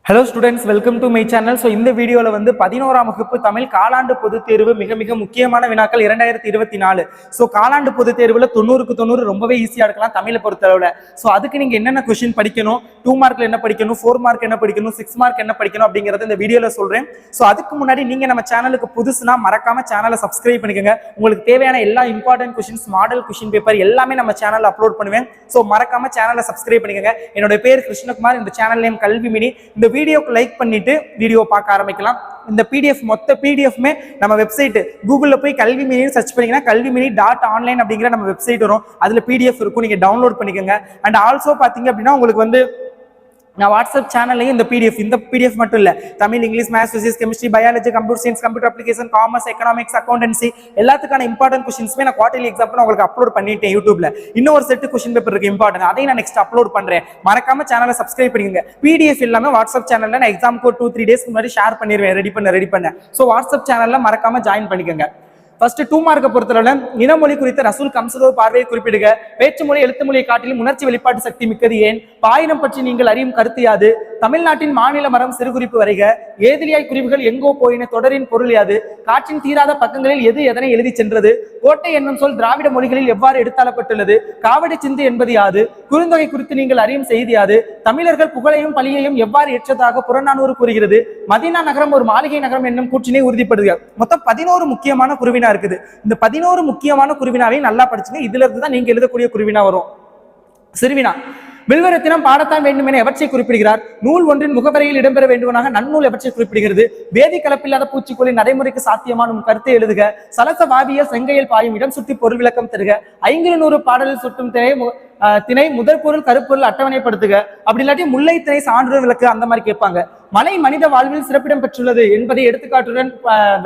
Hello students, welcome to my channel. So இந்த வீடியோவில் வந்து 11ஆம் வகுப்பு தமிழ் காலாண்டு பொதுத் தேர்வு மிக முக்கியமான வினாக்கள் 2024. ஸோ காலாண்டு பொதுத் தேர்வில் 90க்கு 90 ரொம்பவே ஈஸியாக இருக்கலாம் தமிழை பொறுத்தளவில். ஸோ அதுக்கு நீங்கள் என்னென்ன கொஸ்டின் படிக்கணும், 2 மார்க்கில் என்ன படிக்கணும், 4 மார்க் என்ன படிக்கணும், 6 மார்க் என்ன படிக்கணும் அப்படிங்கிறத இந்த வீடியோவில் சொல்கிறேன். ஸோ அதுக்கு முன்னாடி நீங்கள் நம்ம சேனலுக்கு புதுசுனா மறக்காம சேனலை சப்ஸ்கிரைப் பண்ணிக்கோங்க. உங்களுக்கு தேவையான எல்லா important questions, model question paper எல்லாமே நம்ம சேனலில் அப்லோட் பண்ணுவேன். ஸோ மறக்காம சேனலை சப்ஸ்கிரைப் பண்ணிக்கோங்க. என்னோட பேர் கிருஷ்ணகுமார், இந்த சேனல் நேம் கல்வி மினி. இந்த வீடியோக்கு லைக் பண்ணிட்டு வீடியோ பார்க்க ஆரம்பிக்கலாம். இந்த பிடிஎஃப் மொத்த பிடிஎஃப்மே நம்ம வெப்சைட் கூகுளில் போய் கல்வி மினி சர்ச் பண்ணீங்கன்னா kalvimini.online அப்படிங்கிற நம்ம வெப்சைட் வரும். அதுல பிடிஎஃப் இருக்கும், நீங்க டவுன்லோட் பண்ணிக்கோங்க. அண்ட் ஆல்சோ பாத்தீங்க அப்படின்னா உங்களுக்கு வந்து நான் வாட்ஸ்அப் சேனல்லையும் இந்த பிடிஎஃப் மட்டும் இல்லை, Tamil, English, maths, physics, chemistry, biology, computer science, computer application, commerce, economics, accountancy எல்லாத்துக்கான இம்பார்ட்டன்ட் கொஸ்டின்ஸ்மே நான் குவார்டர்லி எக்ஸாம் உங்களுக்கு அப்லோட் பண்ணிட்டேன் யூடியூப்ல. இன்னும் ஒரு செட் கொஸ்டின் பேப்பர் இருக்கு இம்பார்ட்டன்ட், அதையும் நான் நெக்ஸ்ட் அப்லோட் பண்றேன். மறக்காம சேனலை சப்ஸ்கிரைப் பண்ணிக்கோங்க. பிடிஎஃப் எல்லாமே வாட்ஸ்அப் சேனல்ல நான் எக்ஸாமுக்கு 2-3 டேஸ்க்கு முன்னாடி ஷேர் பண்ணிடுவேன், ரெடி பண்ண. ஸோ வாட்ஸ்அப் சேனல்ல மறக்காம ஜாயின் பண்ணிக்கோங்க. ஃபர்ஸ்ட் 2 மார்க்கை பொறுத்தளவுல இனமொழி குறித்த ரசூல் கம்சதோ பார்வையை குறிப்பிடுக. பேச்சு மொழி எழுத்து மொழியை காட்டிலும் உணர்ச்சி வெளிப்பாட்டு சக்தி மிக்கது ஏன்? பாயினம் பற்றி நீங்கள் அறியும் கருத்து யாது? தமிழ்நாட்டின் மாநில மரம் சிறுகுறிப்பு வரைக. ஏதிலியாய் குறிப்புகள் எங்கோ போயின தொடரின் பொருள் யாது? காற்றின் தீராத பக்கங்களில் எது எதனை எழுதி சென்றது? கோட்டை என்னும் சொல் திராவிட மொழிகளில் எவ்வாறு எடுத்தாளப்பட்டுள்ளது? காவடி சிந்து என்பது யாது? குறுந்தொகை குறித்து நீங்கள் அறியும் செய்தி யாது? தமிழர்கள் புகழையும் பழியையும் எவ்வாறு ஏற்றதாக புறநானூறு கூறுகிறது? மதீனா நகரம் ஒரு மாளிகை நகரம் என்னும் கூற்றினை உறுதிப்படுத்துக. மொத்தம் 11 முக்கியமான குருவினா இருக்குது. இந்த 11 முக்கியமான குருவினாவையும் நல்லா படிச்சுங்க. இதுல இருந்து தான் நீங்க எழுதக்கூடிய குருவினா வரும். சிறுவினா வில்வரத்தினம் பாடத்தான் வேண்டும் என எவற்றை குறிப்பிடுகிறார்? நூல் ஒன்றின் முகவரையில் இடம்பெற வேண்டுவனாக நன்னூல் எவற்றை குறிப்பிடுகிறது? வேதி கலப்பில்லாத பூச்சிக்கொல்லி நடைமுறைக்கு சாத்தியமான கருத்தை எழுதுக. சலச வாவிய செங்கையில் பாயும் இடம் சுற்றி பொருள் விளக்கம் தருக. 500 பாடலில் சுட்டும் திணை முதற் பொருள் கருப்பொருள் அட்டவணைப்படுத்துக. அப்படி இல்லாட்டி முல்லை திணை சான்று விளக்கு அந்த மாதிரி கேட்பாங்க. மலை மனித வாழ்வில் சிறப்பிடம் பெற்றுள்ளது என்பதை எடுத்துக்காட்டுடன்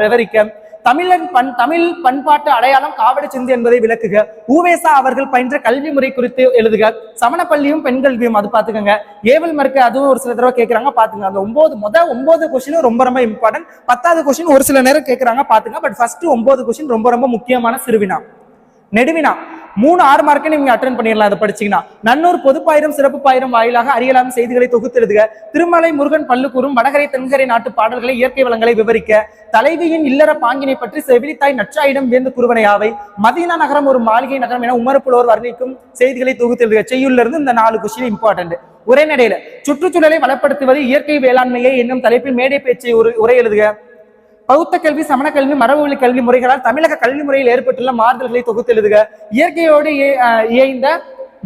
விவரிக்க. தமிழ் பண்பாட்டு அடையாளம் காவடி சிந்து என்பதை விளக்குக. ஊவேசா அவர்கள் பயின்ற கல்வி முறை குறித்து எழுதுக. சமண பள்ளியும் பெண் கல்வியும் அது பாத்துக்கோங்க. ஏவல் மறுக்க அதுவும் ஒரு சில தடவை கேட்கறாங்க, பாத்துங்க. அந்த 9 கொஸ்டின் ரொம்ப இம்பார்ட்டன்ட். 10வது கொஸ்டின் ஒரு சில நேரம் கேட்கறாங்க, பாத்துங்க. பட் ஃபர்ஸ்ட் 9 கொஸ்டின் ரொம்ப முக்கியமான சிறுவினா. நெடுவினா 3-6 மார்க்கை நீங்க அட்டென்ட் பண்ணிடலாம் அதை படிச்சீங்கன்னா. நன்னூர் பொதுப்பாயிரம் சிறப்பு பாயிரம் வாயிலாக அறியலாம் செய்திகளை தொகுத்து எழுதுக. திருமலை முருகன் பல்லுக்கூறும் வடகரை தென்கரை நாட்டு பாடல்களை இயற்கை வளங்களை விவரிக்க. தலைவியின் இல்லற பாங்கினை பற்றி செவிலித்தாய் நற்றாயிடம் வியந்து கூறுவனையாவை. மதீனா நகரம் ஒரு மாளிகை நகரம் என உமர்ப்புலோர் வர்ணிக்கும் செய்திகளை தொகுத்து எழுதுக. செய்யுள்ள இருந்து இந்த 4 கொஸ்டின் இம்பார்ட்டன்ட். உரைநடையில சுற்றுச்சூழலை வளப்படுத்துவது இயற்கை வேளாண்மையை என்னும் தலைப்பில் மேடை பேச்சை உரை எழுதுக. பௌத்த கல்வி, சமண கல்வி, மரபுவழி கல்வி முறைகளால் தமிழக கல்வி முறையில் ஏற்பட்டுள்ள மாறுதல்களை தொகுத்து எழுதுக. இயற்கையோடு இயைந்த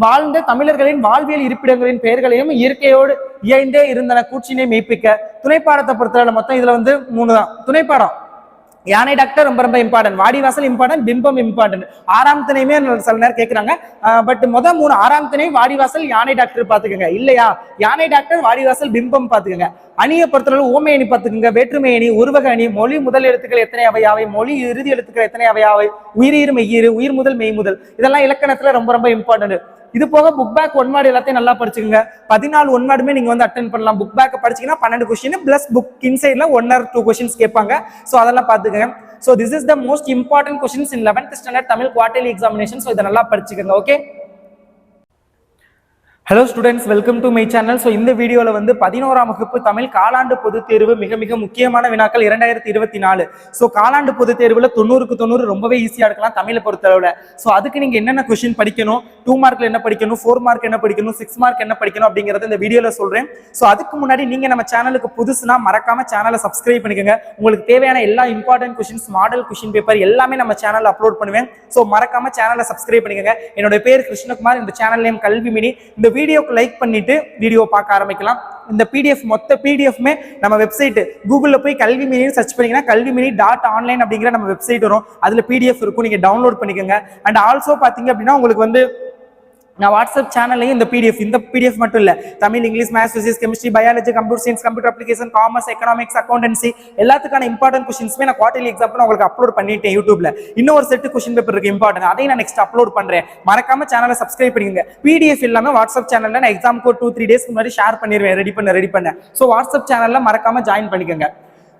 வாழ்ந்த தமிழர்களின் வாழ்வியல் இருப்பிடங்களின் பெயர்களையும் இயற்கையோடு இயைந்தே இருந்தன கூற்றினை மெய்ப்பிக்க. துணைப்பாடத்தை பொறுத்தவரை மொத்தம் இதுல 3 தான். துணைப்பாடம் யானை டாக்டர் ரொம்ப இம்பார்ட்டன்ட். வாடிவாசல் இம்பார்ட்டன்ட், பிம்பம் இம்பார்ட்டன்ட். 6ஆம் திணையுமே சில நேரம் கேட்கறாங்க. பட் 3 6ஆம் திணை வாடிவாசல் யானை டாக்டர் பாத்துக்கோங்க. இல்லையா யானை டாக்டர் வாடிவாசல் பிம்பம் பாத்துக்கோங்க. அணியை பொறுத்தளவு ஓமை அணி பார்த்துக்குங்க, வேற்றுமை அணி, உருவக அணி, மொழி முதல் எழுத்துக்கள் எத்தனை அவையாவை, மொழி இறுதி எழுத்துக்கள் எத்தனை அவையாவை, உயிர் மெய்யீறு, உயிர் முதல் மெய் முதல், இதெல்லாம் இலக்கணத்துல ரொம்ப இம்பார்ட்டன்ட். இது போக புக் பேக் 1 வேர்டு எல்லாத்தையும் நல்லா படிச்சுக்கோங்க. 14 1 வேர்டுமே நீங்க வந்து அட்டென்ட் பண்ணலாம். புக் பேக் படிச்சீங்கன்னா 12 கொஸ்டின் பிளஸ் புக் இன்சைட்ல 1 or 2 கொஸ்டின்ஸ் கேட்பாங்க. ஸோ அதெல்லாம் பார்த்துக்கங்க. So this is the most important questions in 11th standard Tamil quarterly examination. So இதை நல்லா படிச்சுக்கோங்க. Okay. Hello students, welcome to my channel. So இந்த வீடியோவில் வந்து 11ஆம் வகுப்பு தமிழ் காலாண்டு பொதுத் தேர்வு மிக முக்கியமான வினாக்கள் 2024. ஸோ காலாண்டு பொதுத் தேர்வில் 90க்கு 90 ரொம்பவே ஈஸியாக இருக்கலாம் தமிழை பொறுத்தளவில். ஸோ அதுக்கு நீங்கள் என்னென்ன கொஸ்டின் படிக்கணும், 2 மார்க்கில் என்ன படிக்கணும், 4 மார்க் என்ன படிக்கணும், 6 மார்க் என்ன படிக்கணும் அப்படிங்கிறத இந்த வீடியோவில் சொல்கிறேன். ஸோ அதுக்கு முன்னாடி நீங்கள் நம்ம சேனலுக்கு புதுசுனா மறக்காம சேனலை சப்ஸ்கிரைப் பண்ணிக்கோங்க. உங்களுக்கு தேவையான எல்லா important questions, model question paper எல்லாமே நம்ம சேனலில் அப்லோட் பண்ணுவேன். ஸோ மறக்காம சேனலை சப்ஸ்கிரைப் பண்ணிக்கோங்க. என்னோட பேர் கிருஷ்ணகுமார், இந்த சேனல் நேம் கல்வி மினி. இந்த வீடியோக்கு லைக் பண்ணிட்டு வீடியோ பார்க்க ஆரம்பிக்கலாம். இந்த மொத்த பிடிஎஃப்மே நம்ம வெப்சைட் கூகுளில் போய் கல்வி மினி சர்ச் பண்ணீங்கன்னா kalvimini.online அப்படிங்கிற நம்ம வெப்சைட் வரும். அதுல பிடிஎஃப் இருக்கும், நீங்க டவுன்லோட் பண்ணிக்கோங்க. அண்ட் ஆல்சோ பாத்தீங்க அப்படின்னா உங்களுக்கு வந்து நான் வாட்ஸ்அப் சேனல்லையும் இந்த பிடிஎஃப் மட்டும் இல்லை, Tamil, English, maths, physics, chemistry, biology, computer science, computer application, commerce, economics, accountancy எல்லாத்துக்கான இம்பார்ட்டன்ட் கொஸ்டின்ஸ்மே நான் குவார்டர்லி எக்ஸாம் உங்களுக்கு அப்லோட் பண்ணிட்டேன் யூடியூப்ல. இன்னும் ஒரு செட் கொஸ்டின் பேப்பர் இருக்கு இம்பார்ட்டன்ட், அதையும் நான் நெக்ஸ்ட் அப்லோட் பண்றேன். மறக்காம சேனலை சப்ஸ்கிரைப் பண்ணிக்கோங்க. பிடிஎஃப் எல்லாமே வாட்ஸ்அப் சேனல்ல நான் எக்ஸாமுக்கு 2-3 டேஸ்க்கு முன்னாடி ஷேர் பண்ணிடுவேன், ரெடி பண்ண. ஸோ வாட்ஸ்அப் சேனல்ல மறக்காம ஜாயின் பண்ணிக்கோங்க.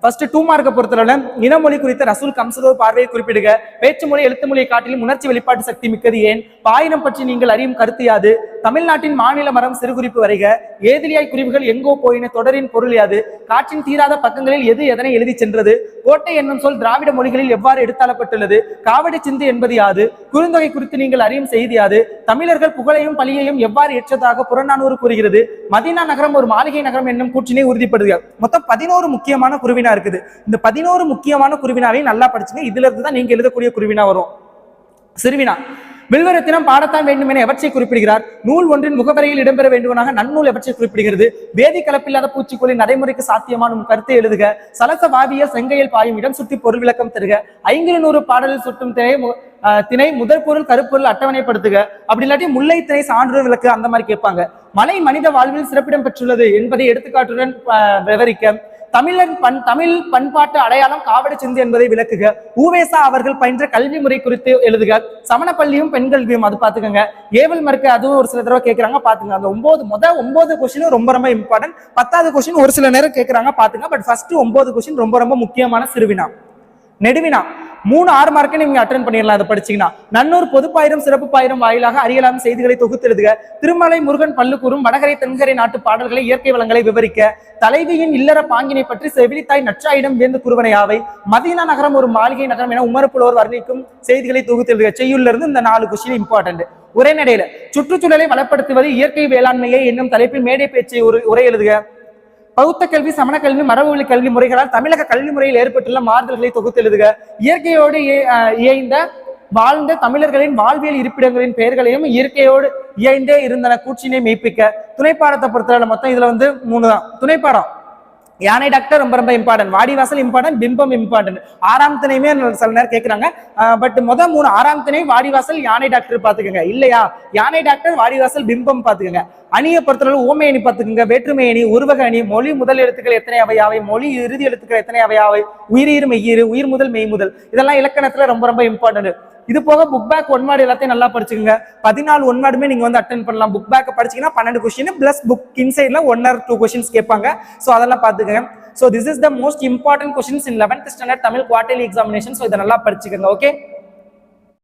ஃபர்ஸ்ட் 2 மார்க்கை பொறுத்தளவுல இனமொழி குறித்த ரசூல் கம்சதோ பார்வையை குறிப்பிடுக. பேச்சு மொழி எழுத்து மொழியை காட்டிலும் உணர்ச்சி வெளிப்பாட்டு சக்தி மிக்கது ஏன்? பாயினம் பற்றி நீங்கள் அறியும் கருத்து யாது? தமிழ்நாட்டின் மாநில மரம் சிறுகுறிப்பு வரைக. ஏதிலியாய் குறிப்புகள் எங்கோ போயின தொடரின் பொருள் யாது? காற்றின் தீராத பக்கங்களில் எது எதனை எழுதி சென்றது? கோட்டை என்னும் சொல் திராவிட மொழிகளில் எவ்வாறு எடுத்தாளப்பட்டுள்ளது? காவடி சிந்து என்பது யாது? குறுந்தொகை குறித்து நீங்கள் அறியும் செய்தி யாது? தமிழர்கள் புகழையும் பழியையும் எவ்வாறு ஏற்றதாக புறநானூறு கூறுகிறது? மதீனா நகரம் ஒரு மாளிகை நகரம் என்னும் கூற்றினை உறுதிப்படுத்துக. மொத்தம் 11 முக்கியமான குருவினா இருக்குது. இந்த 11 முக்கியமான குருவினாவையும் நல்லா படிச்சுங்க. இதுல இருந்து தான் நீங்க எழுதக்கூடிய குருவினா வரும். சிறுவினா. வில்வரத்தினம் பாடத்தான் வேண்டும் என எவற்றை குறிப்பிடுகிறார்? நூல் ஒன்றின் முகவரையில் இடம்பெற வேண்டுவனாக நன்னூல் எவற்றை குறிப்பிடுகிறது? வேதி கலப்பில்லாத பூச்சிக்கொல்லி நடைமுறைக்கு சாத்தியமான கருத்தை எழுதுக. சலச வாவிய செங்கையில் பாயும் இடம் சுற்றி பொருள் விளக்கம் தருக. 500 பாடலில் சுட்டும் திணை முதற் பொருள் கருப்பொருள் அட்டவணைப்படுத்துக. அப்படி இல்லாட்டி முல்லை திணை சான்று விளக்கு அந்த மாதிரி கேட்பாங்க. மலை மனித வாழ்வில் சிறப்பிடம் பெற்றுள்ளது என்பதை எடுத்துக்காட்டுடன் விவரிக்க. தமிழ் பண்பாட்டு அடையாளம் காவடி சிந்து என்பதை விளக்குக. ஊவேசா அவர்கள் பயின்ற கல்வி முறை குறித்து எழுதுக. சமண பள்ளியும் பெண் கல்வியும் அது பாத்துக்கோங்க. ஏவல் மறுக்க அதுவும் ஒரு சில தடவை கேட்கறாங்க பாத்துங்க. அந்த 9 கொஸ்டின் ரொம்ப ரொம்ப இம்பார்ட்டன்ட். 10வது கொஸ்டின் ஒரு சில நேரம் கேட்கறாங்க பாத்துங்க. பட் ஃபர்ஸ்ட் 9 கொஸ்டின் ரொம்ப ரொம்ப முக்கியமான சிறுவினா. நெடுவினா 3-6 மார்க்கு நீங்க அட்டென்ட் பண்ணிடலாம். அதை படிச்சீங்கன்னா நன்னூர் பொதுப்பாயிரம் சிறப்பு பாயிரம் வாயிலாக அறியலாம் செய்திகளை தொகுத்து எழுதுக. திருமலை முருகன் பல்லு கூறும் வடகரை தென்கரை நாட்டு பாடல்களை இயற்கை வளங்களை விவரிக்க. தலைவியின் இல்லற பாங்கினை பற்றி செவிலித்தாய் நற்றாயிடம் வேந்து குருவனையாவை. மதீனா நகரம் ஒரு மாளிகை நகரம் என உமரப்புலோர் வர்ணிக்கும் செய்திகளை தொகுத்து எழுதுக. செய்யுள்ள இருந்து இந்த 4 கொஸ்டின் இம்பார்ட்டன்ட். உரைநடையில சுற்றுச்சூழலை வளப்படுத்துவது இயற்கை வேளாண்மையை என்னும் தலைப்பில் மேடை பேச்சை உரை எழுதுக. பௌத்த கல்வி சமண கல்வி மரபுவழி கல்வி முறைகளால் தமிழக கல்வி முறையில் ஏற்பட்டுள்ள மாறுதல்களை தொகுத்து எழுதுக. இயற்கையோடு இயைந்த வாழ்ந்த தமிழர்களின் வாழ்வியல் இருப்பிடங்களின் பெயர்களையும் இயற்கையோடு இயைந்தே இருந்தன கூற்றினை மெய்ப்பிக்க. துணைப்பாடத்தை பொறுத்தவரை மொத்தம் இதுல 3 தான். துணைப்பாடம் யானை டாக்டர் ரொம்ப ரொம்ப இம்பார்ட்டன்ட். வாடிவாசல் இம்பார்ட்டன்ட், பிம்பம் இம்பார்ட்டன்ட். 6ஆம் திணையுமே சில நேரம் கேட்கறாங்க. பட் 3 6ஆம் திணை வாடிவாசல் யானை டாக்டர் பாத்துக்கோங்க. இல்லையா யானை டாக்டர் வாடிவாசல் பிம்பம் பாத்துக்கோங்க. அணியை பொறுத்தவரை ஓமை அணி பாத்துக்கோங்க. வேற்றுமை அணி, உருவக அணி, மொழி முதல் எழுத்துக்கள் எத்தனை அவையாவை, மொழி இறுதி எழுத்துக்கள் எத்தனை அவையாவை, உயிரீர் மெய்யீர், உயிர் முதல் மெய் முதல், இதெல்லாம் இலக்கணத்துல ரொம்ப ரொம்ப இம்பார்ட்டன்ட். இது போக புக் பேக் 1 வேர்டு எல்லாத்தையும் நல்லா படிச்சுக்கோங்க. 14 1 வேர்டுமே நீங்க அட்டென்ட் பண்ணலாம். புக் பேக் படிச்சீங்கன்னா 12 கொஸ்டின் பிளஸ் புக் இன்சைட்ல 1 or 2 கொஸ்டின்ஸ் கேட்பாங்க. சோ அதெல்லாம் பாத்துக்கோங்க. So this is the most important questions in 11th standard Tamil quarterly examination. So இதை நல்லா படிச்சுக்கோங்க. ஓகே.